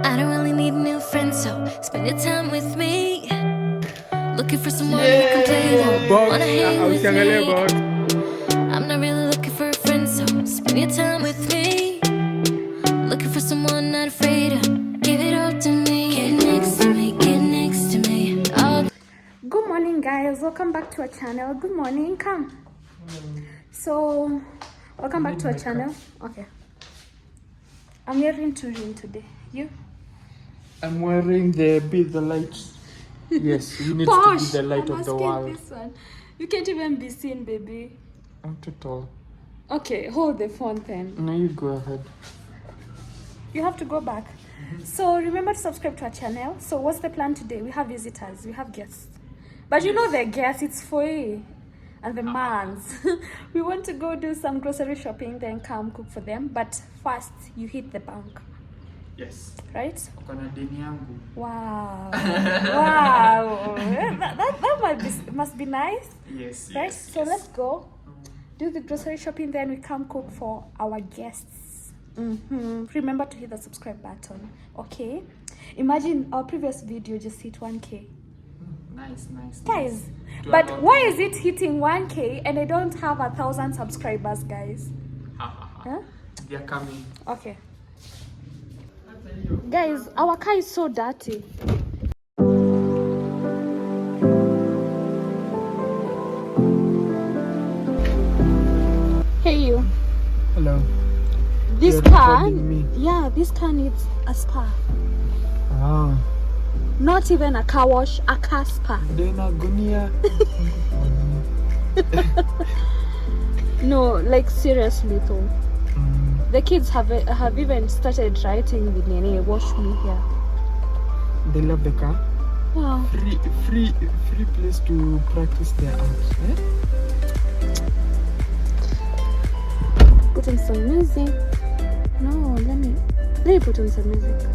I don't really need a new friend, so spend your time with me. Looking for someone who can play along. Wanna hang with me. I'm not really looking for a friend, so spend your time with me. Looking for someone not afraid to give it all to me. Get next to me, get next to me. Good morning, guys. Welcome back to our channel. Good morning. Come. So, welcome back to our channel. Okay. I'm wearing touring today. You? I'm wearing the Be the Light. Yes, you need to be the light of the world. This one. You can't even be seen, baby. I'm too tall. Okay, hold the phone then. No, you go ahead. You have to go back. So remember to subscribe to our channel. So what's the plan today? We have visitors, we have guests. But you know the guests, it's for you and the mans. We want to go do some grocery shopping, then come cook for them. But first, you hit the bank. Yes. Right? Wow. Wow. that must be nice. Yes. Right? Yes, so let's go. Do the grocery shopping, then we come cook for our guests. Remember to hit the subscribe button. Okay? Imagine our previous video just hit 1K. Nice. Guys, but why is it hitting 1K and I don't have 1,000 subscribers, guys? Huh? They are coming. Okay. Guys, our car is so dirty. Hey you. Hello. This You're car, recording me. yeah, this car needs a spa. Ah. Not even a car wash, a car spa. Then Agonia. No, like seriously though. The kids have even started writing with Nene, wash me here. They love the car. Wow. Free place to practice their art. Put on some music. No, let me put on some music.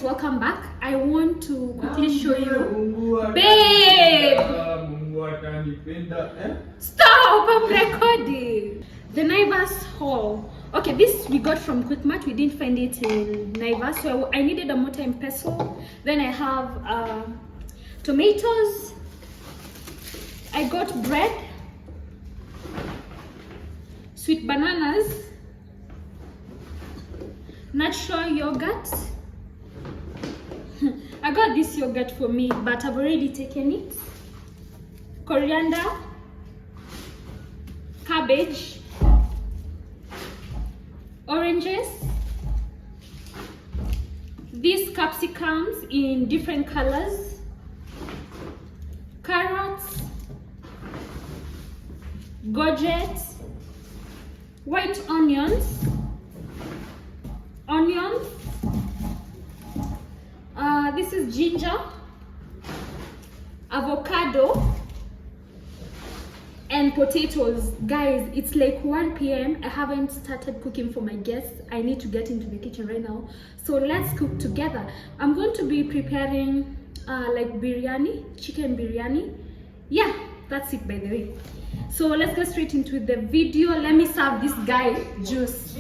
Welcome back. I want to quickly show you. Babe! Stop! I'm recording. The Naivas haul. Okay, this we got from Quickmart. We didn't find it in Naivas, so I needed a mortar and pestle. Then I have tomatoes. I got bread, sweet bananas, natural yogurt. I got this yogurt for me, but I've already taken it. Coriander, cabbage, oranges, these capsicums in different colors, carrots, courgettes, white onions, this is ginger, avocado, and potatoes. Guys, it's like 1 p.m. I haven't started cooking for my guests. I need to get into the kitchen right now. So let's cook together. I'm going to be preparing like biryani, chicken biryani. Yeah, that's it by the way. So let's go straight into the video. Let me serve this guy juice.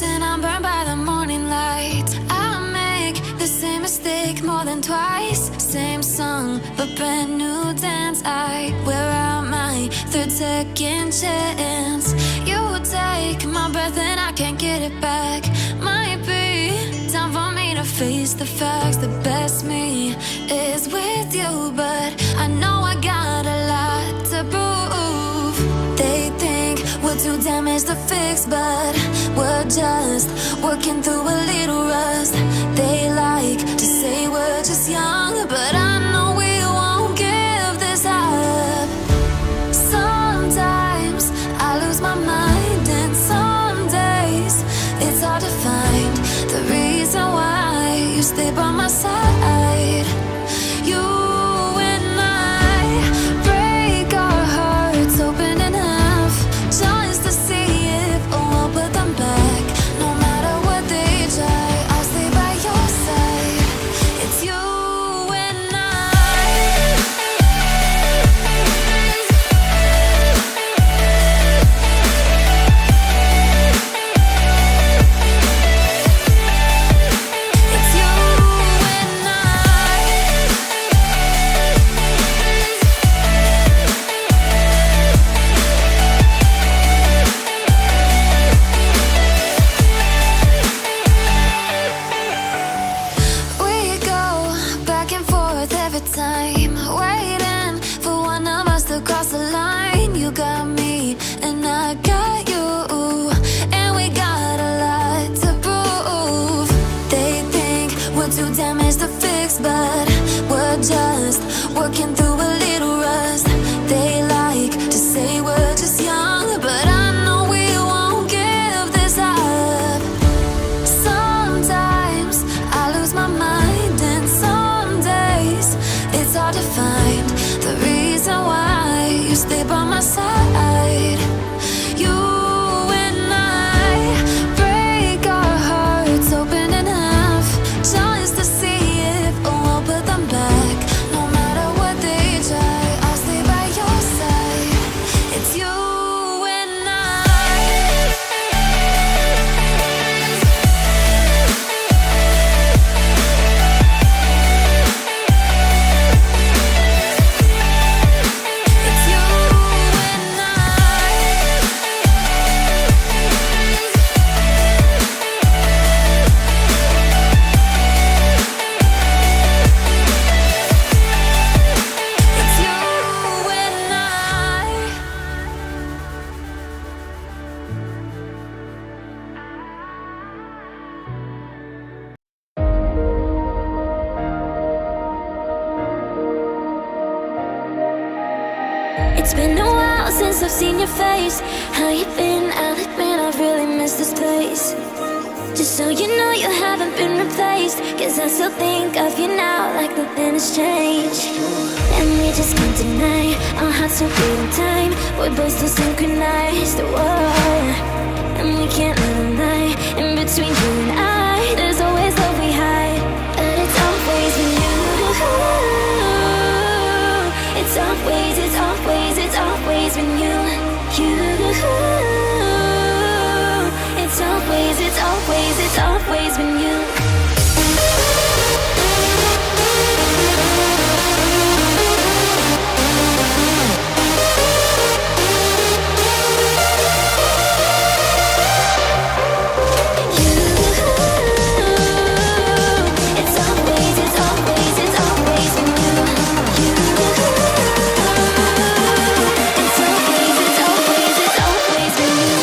And I'm burned by the morning light. I make the same mistake more than twice. Same song, but brand new dance. I wear out my third, second chance. You take my breath and I can't get it back. Might be time for me to face the facts. The best me is with you, but I know I got a lot to prove. They think we're too damaged to fix, but we're just working through a little rust. They like to say we're just young, but I know we won't give this up. Sometimes I lose my mind, and some days it's hard to find the reason why you stay by my side. You and I break our hearts open in half, just to see if we'll put them back. No matter what they try, I'll stay by your side. It's you and I. It's you and I. We go back and forth every time, waiting for one of us to cross the line. You got me and I got you, and we got a lot to prove. They think we're too damaged to fix, but we're just working through a little rust. They like to say we're just young, but I know we won't give this up. Sometimes I lose my mind, and some days it's hard to find the reason why you stay by my side. You and I break our hearts open in half, just to see if we'll put them back. No matter what they try, I'll stay by your side. It's you and I. It's you and I. It's you and I. It's been a while since I've seen your face. How you been? I'll admit I've really missed this place. Just so you know, you haven't been replaced, 'cause I still think of you now like nothing has changed. And we just can't deny our hearts so beat in time. We're both still synchronized, whoa. And we can't let them lie. In between you and I, there's always love we hide, but it's always been you. It's always, it's always, it's always been you. You. It's always, it's always, it's always been you. It's always, it's always, it's always been you. It's always, it's always, it's always been you.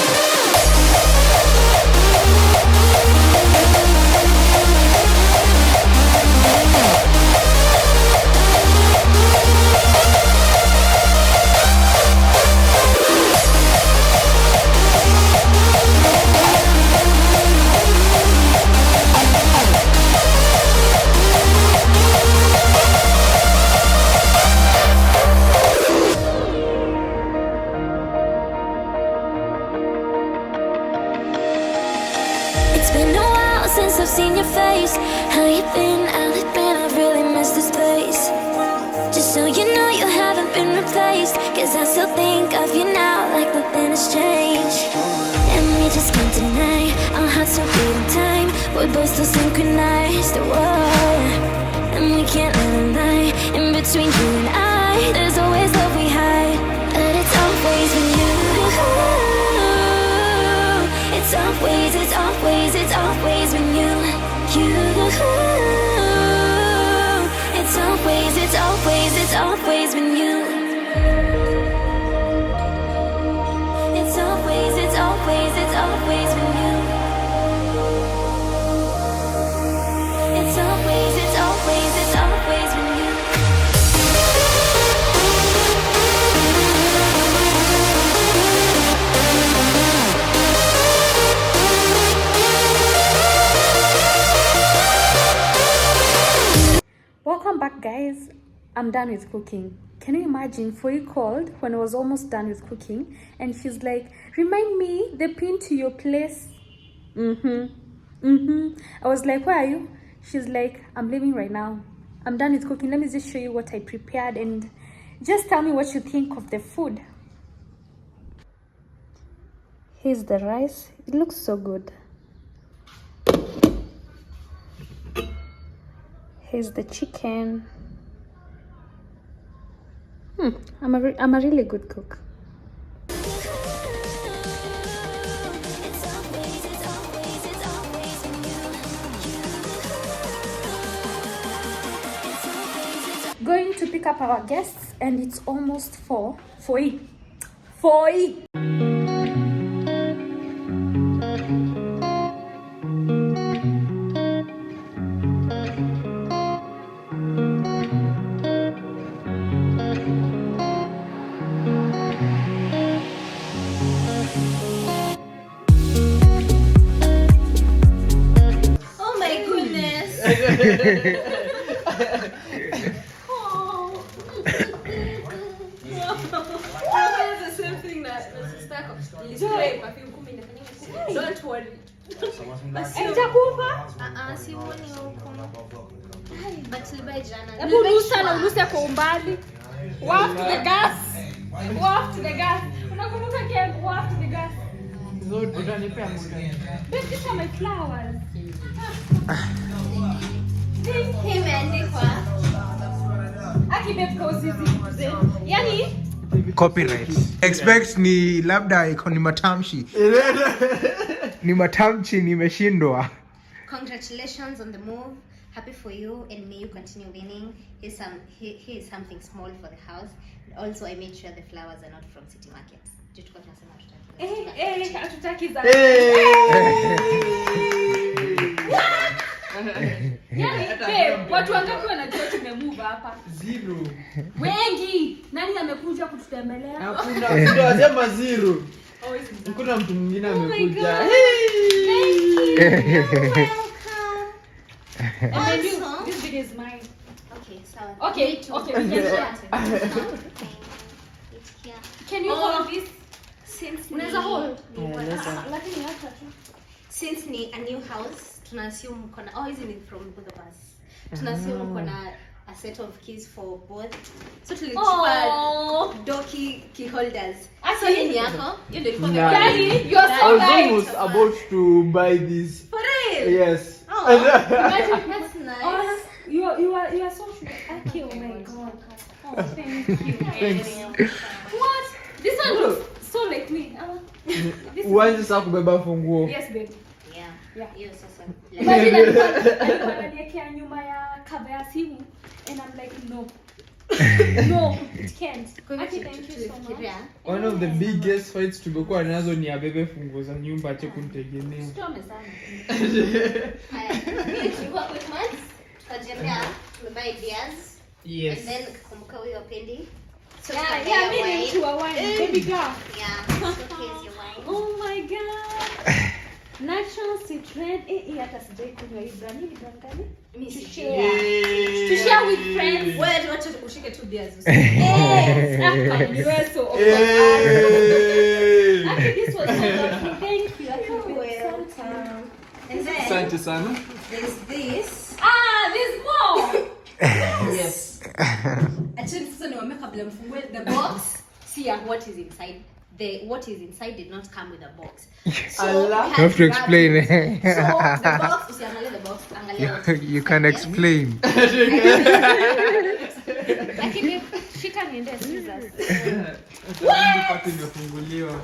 It's been a while since I've seen your face. How you been? I'll admit I've really missed this place. Just so you know, you haven't been replaced, 'cause I still think of you now like nothing has changed. And we just can't deny our hearts so beat in time. We're both still synchronized, whoa. And we can't let them lie. In between you and I, there's always love we hide, but it's all always been you. It's always been you. It's always been you. Welcome back, guys. I'm done with cooking. Can you imagine? Foi called when I was almost done with cooking, and she's like, "Remind me the pin to your place." I was like, "Where are you?" She's like, "I'm leaving right now. I'm done with cooking. Let me just show you what I prepared, and just tell me what you think of the food." Here's the rice. It looks so good. Here's the chicken. I'm a really good cook. Going to pick up our guests, and it's almost 4. Don't worry. Unusa kwa umbali. Waft the gas. Unakumbuka kile waft the gas. Utanipea muda. These are my flowers. Yani copyright. Expect ni labda iko ni matamshi. Ni matamshi nimeshindwa. Congratulations on the move. Happy for you, and may you continue winning. Here's something small for the house. Also, I made sure the flowers are not from city market. hatutaki za. Watu wangapi wanajua tumemove hapa? 0. Wengi. Nani amekuja kututembelea? Hakuna, tunasema 0. Hakuna mtu mwingine amekuja. This video is mine. Okay, so Okay. Can you hold this? Unaweza hold? Lakini acha tu. Since ni a new house, tuna assume hizi ni from both of us. Tuna assume kuna a set of keys for both. So tulichukua door key holders. So hii ni yako. Hiyo ndio ilikuwa Daddy, you are I so was right. almost about to buy this. for real. Yes. Imagine, that's nice. Oh, you are so sure. Okay, oh my god. Oh, thank you. Thanks. What? This one looks so like me. Uanze sasa kubeba funguo. Yes, babe. Yeah. Hiyo sasa. Imagine alikuwa ananiwekea nyuma ya cover ya simu, and I'm like, no, it can't. Actually, thank you so much. One of the biggest fights tumekuwa nazo ni abebe funguo za nyumba ache kunitegemea. Strong sana. Haya. Tulikuwa quick months. Tukajembea, tumebuy ideas. Yes. And then kumbuka huyo pendi. So Yeah, me into a wine. Baby girl. Yeah. So here's your wine. Oh my god. Natural citron. Hata sijai kunywa hii brand. Hii brand gani? To share with friends. Wewe wacha ushike 2 beers. Yes. We're so awkward. Actually, this was so lovely. Thank you. I feel welcome. And then Asante sana. there's this. There's more. Yes. Actually, sasa niwaambia kabla mfungue the box. See what is inside. What is inside did not come with a box. So Allah. we You have to grab explain. it. So the box, usiangalie the box, angalia what You can explain. Lakini shika niende scissors. Nipate nimefunguliwa.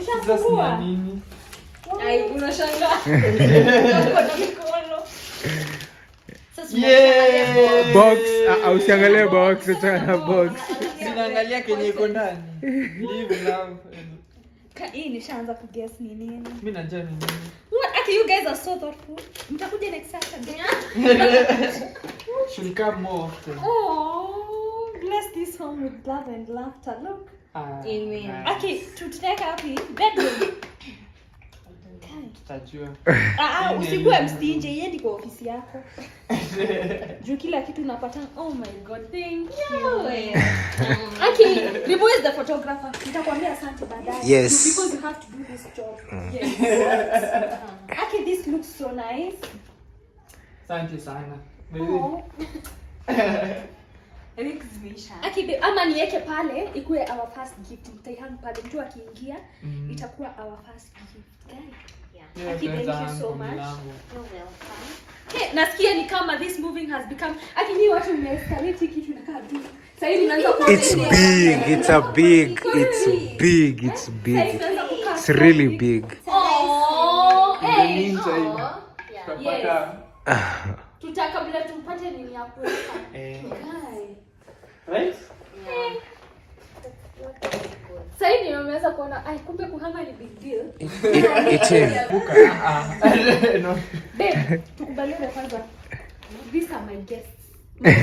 Sasa sina nini? Ai, unashangaa. Sasa Yeah. Box, usiangalie box, achana box. Zinaangalia kenye iko ndani. Live love. Hii nishaanza kuguess ni nini. Mimi najua ni nini. What? Okay, you guys are so thoughtful. Mtakuja next Saturday. Should come more often. Oh, bless this home with love and laughter. Look. Amen. Okay, tutaweka wapi? Bedroom. Tutajua. Usikuwe mstinje, yendi kwa ofisi yako. Juu kila kitu unapata. Oh my god, thank you. Okay, Ribu is the photographer. Nitakwambia asante baadaye. Yes. Because you have to do this job. Yes. Okay, this looks so nice. Asante sana. Oh. Okay, babe, ama niweke pale ikuwe our first gift. Nitaihang pale mtu akiingia itakuwa our first gift. Yeah. Okay, thank you so much. You're welcome. Hey, nasikia ni kama this moving has become akini watu mmeescalate kitu inakaa tu. Sasa hivi naanza kuona It's big, it's big. It's really big. Oh, hey. Tutapata. Tutakabla tumpate nini hapo? Right? Sasa hivi nimeweza kuona ai kumbe kuhama ni big deal. It is. No. Babe, tukubaliane kwanza. These are my guests. My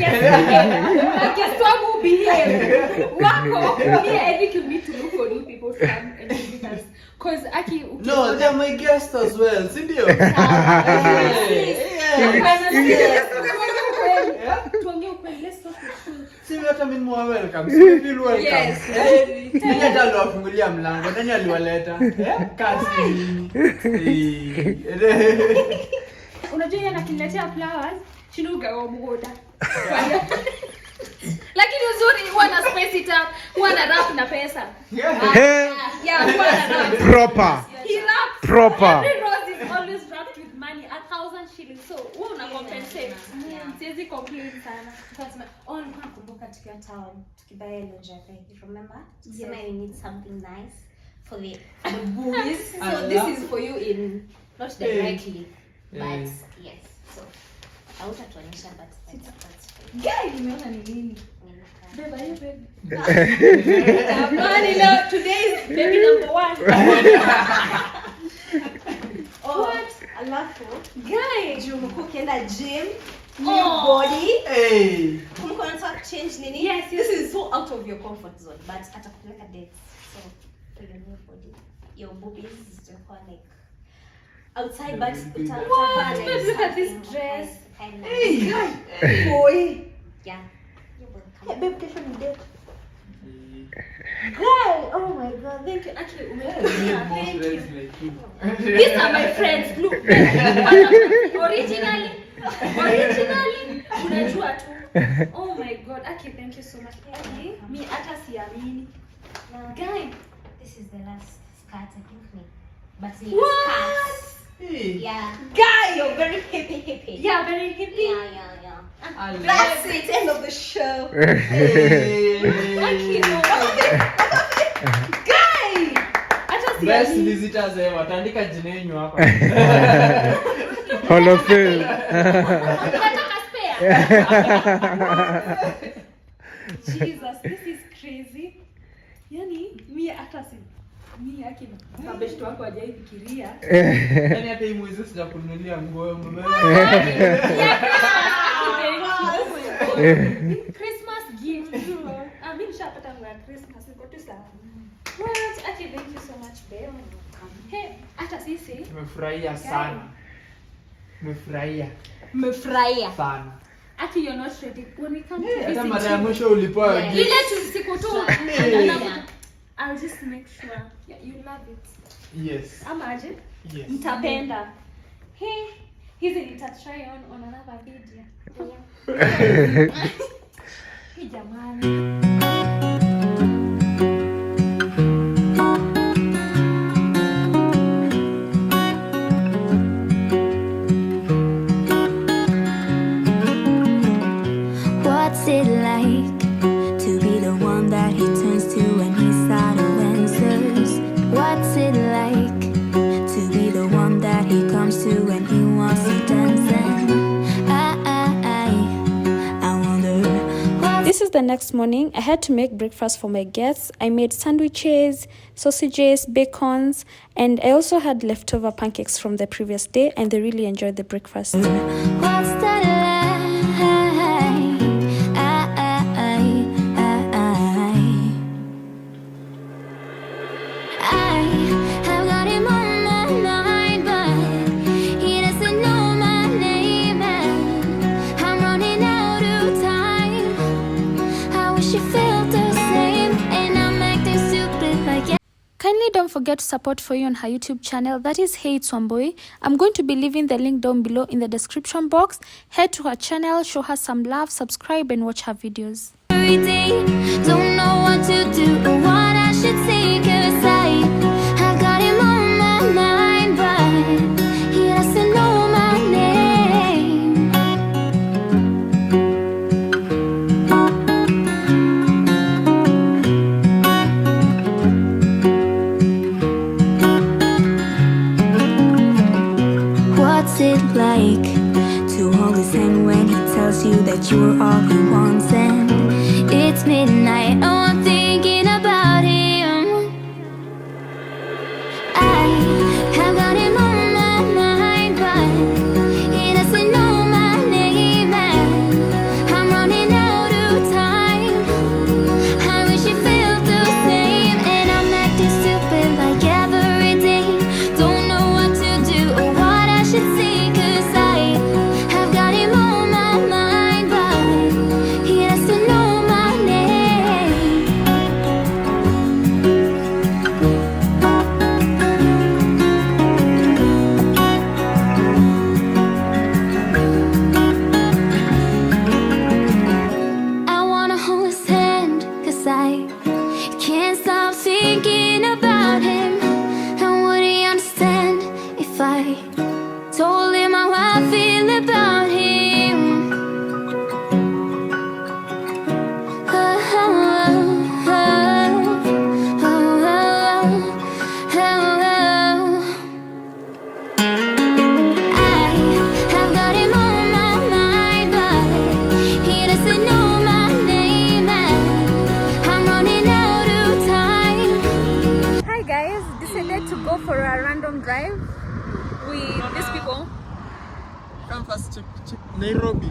guests wangu be here. Wako here. I think you need to look for new people to come and visit us. Cause Aki No, they're my guests as well. Sindio? Tuongee ukweli, let's talk the truth. Sisi hata mimi mwa welcome. Sisi feel welcome. Yes. Nani ataliwafungulia mlango? Nani aliwaleta? Kazi. Unajua yeye anakiniletea flowers, shinuga wa mgoda. Lakini uzuri huwa na space it up, huwa na wrap na pesa. Yeah, huwa na wrap. Proper. He wraps. Proper. Every rose is always wrapped with money, 1,000 shillings. So, wewe una compensate. Siwezi complain sana. Because nilikuwa nakumbuka tukiwa town tukibaya lingerie. You remember? Tusema we need something nice for the boys. So this is for you in not directly, but yes. So hautatuonyesha but that's fine. Guy, nimeona ni nini? Babe, are you baby? Today is baby number 1. What? Alafu Guy, juu mko ukienda gym, new body. Hey. Kumko unataka change nini? Yes. This is so out of your comfort zone, but atakupeleka dates. So for your new body, your boobies zitakuwa like outside, but What? Babe, look at this dress. Hey, boy. Yeah. You're welcome. Babe, kesho ni date. Guy, oh my god, thank you. Actually, Thank you. these are my friends. Look, originally, unajua tu. Oh my god, Aki, thank you so much. Aki, mi hata siamini. Guy, This is the last skirt, I think. But it's what? skirts. Yeah. Guy, You're very hippie. yeah, very hippie. Yeah. I That's it. End of the show. Aki, guy, hata Best siamini. visitors ever. Tandika jina yenu hapa. Hall of Fame. Unataka spare? Jesus, this is crazy. Yani, mi hata si mi Aki na best wako hajaifikiria. Yaani hata hii mwezi sijakununulia nguo mume. Christmas gift. Mimi nishapata nguo ya Christmas iko tu sawa. What? Aki, thank you so much, babe. Hey, hata sisi Nimefurahia sana. Mmefurahia. Sana. Aki, you're not ready. When we come to Hata visit mara ya you, mwisho ulipoa Yeah. gift. ile tu siku tu Yeah. I'll just make sure you love it. Yes. Ama aje? Yes. Mtapenda. Hey, hizi nita try on another video. Hey jamani. What's it like to be the one that he turns to when he's out of answers? What's it like to be the one that he comes to when he wants to dance? And is the next morning. I had to make breakfast for my guests. I made sandwiches, sausages, bacons, and I also had leftover pancakes from the previous day, and they really enjoyed the breakfast. What's the line? I have got him on my mind, but he doesn't know my name, and I'm running out of time. I wish you felt the same, and I'm acting stupid like Kindly don't forget to support For You on her YouTube channel, that is Hey It's Wambui. I'm going to be leaving the link down below in the description box. Head to her channel, show her some love, subscribe and watch her videos. every day. Don't know what to do or what I should say, 'cause I got him on my mind, but he doesn't know my name. What's it like to hold his hand when he tells you that you're all he wants, and it's midnight? Oh, I'm thinking about him. I have got him on my mind, but he doesn't know my name, and I'm running out of time. I wish you felt the same, and I'm acting stupid like every day. Don't know what to do or what I should say, 'cause I have got him on my mind, but he doesn't know my name. I wanna hold his hand, 'cause I can't stop thinking about him. And would he understand if I told him how I feel about him? Oh, oh, oh, oh, oh, oh. I have got him on my mind, but he doesn't know my name, and I'm running out of time. Hi guys, decided to go for a random drive with these people. Come first, check Nairobi.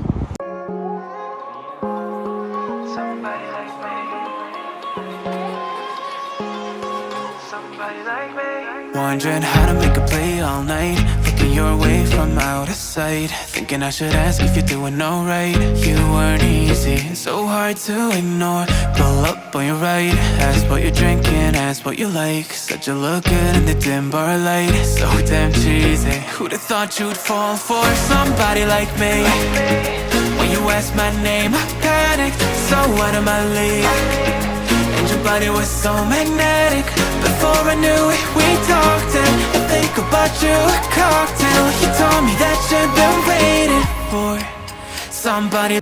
Somebody like me. Somebody like me. Wondering how to make a play all night. Looking your way from out of sight. Thinking I should ask if you're doing alright. You weren't easy, so hard to ignore. Pull up on your right. Ask what you're drinking, ask what you like. Said you look good in the dim bar light. So damn cheesy. Who'd have thought you'd fall for somebody like me? When you asked my name, I panicked. So out of my league. And your body was so magnetic. Before I knew it, we talked, and I think about you a cocktail. You told me that you've been waiting for somebody.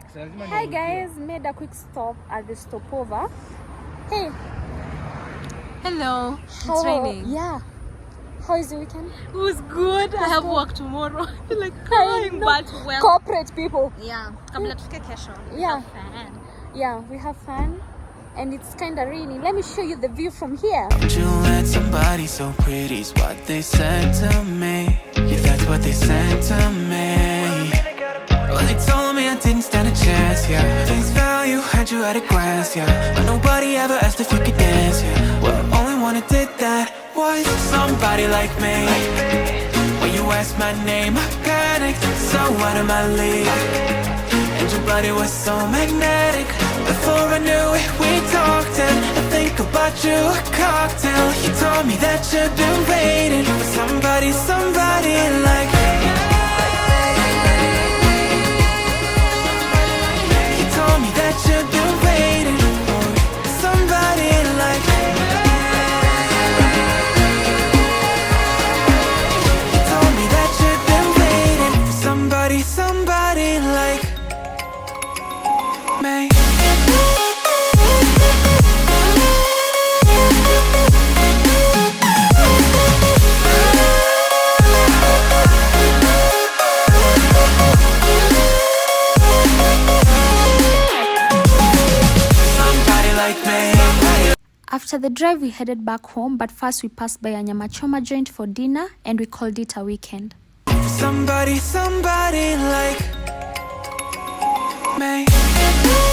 Hi guys, made a quick stop at the stopover. Hey, Hello. It's how- raining. Yeah. How is the weekend? It was good. I have work tomorrow. I feel like crying, but well. Corporate people. Yeah. Kabla tufike kesho. Yeah. Fan. Yeah, we have fun. And it's kind of rainy. Let me show you the view from here. You let somebody so pretty is what they said to me. Yeah, that's what they said to me. Well, they told me I didn't stand a chance, yeah. Face value, had you at a glance, yeah. But nobody ever asked if you could dance, yeah. Well, only one who did that was somebody like me. When you asked my name, I panicked, so out of my league. And your body was so magnetic. Before I knew it, we talked, and I think about you a cocktail. You told me that you've been waiting for somebody, somebody like me. You told me that you've been waiting for somebody like me. You told me that you've been waiting for somebody, somebody like me. After the drive, we headed back home, but first we passed by a nyama choma joint for dinner and we called it a weekend. Somebody like me.